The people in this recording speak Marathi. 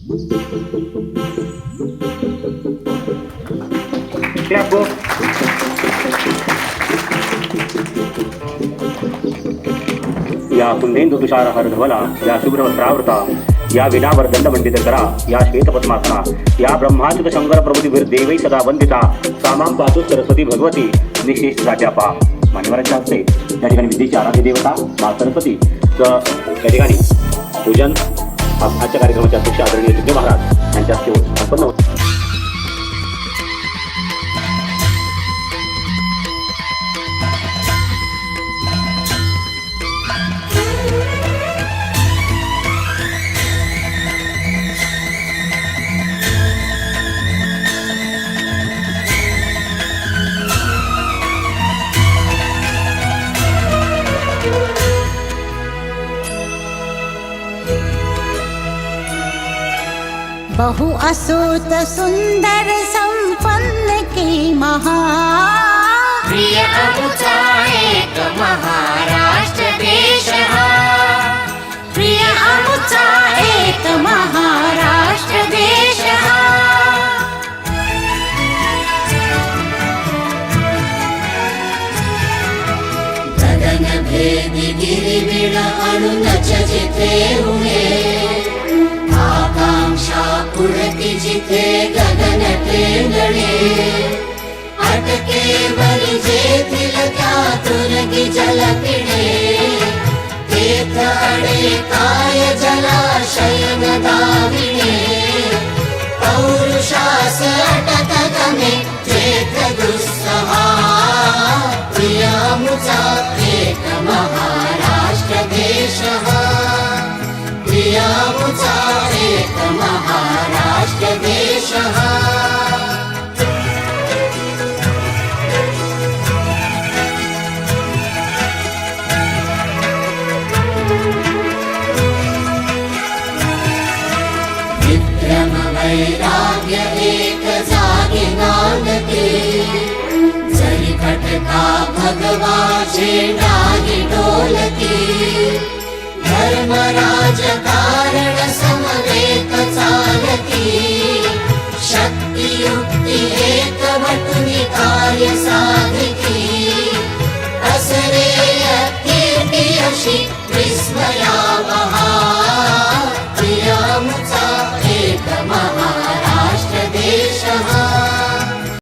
या कुंदेंदु तुषार हरधवला, या शुभ्रवस्त्रावृता, या विनावर दंडमंडित करा, या श्वेतपद्मासना, या ब्रह्माच्युत शंकर प्रभुतीवीर देवै सदा वंदिता, सामां पातु सरस्वती भगवती निशेष प्राध्यापा. मान्यवरांच्या हस्ते या ठिकाणी विद्येची आराध्य देवता मा सरस्वती या ठिकाणी पूजन आजच्या कार्यक्रमाचे अध्यक्ष आदरणीय सिद्धे महाराज यांच्या हस्ते संपन्न होते. बहु असूत सुंदर संपन्न की महा प्रिय अमुचा एक महाराष्ट्र देश हा. प्रिय अमुचा एक महाराष्ट्र देश हा. गगन भेदी गिरिबिड अणुनच जिथे उमे, आकांक्षा पुढती जिथे गगन टेंगणे, अटके वरी जेथील त्यातुरगी जल पिणे, तेथ अडे काय जलाशयन दाविणे, पौरुषास अटक गमे जेथ दुस्सहा. प्रिय अमुचा एक महाराष्ट्र देश हा. प्रिय अमुचा एक महाराष्ट्र देश हा. विक्रम वैराग्य एक जागी नांदते, जरी खटका भगवा झेंडाही डोलती, धर्मरा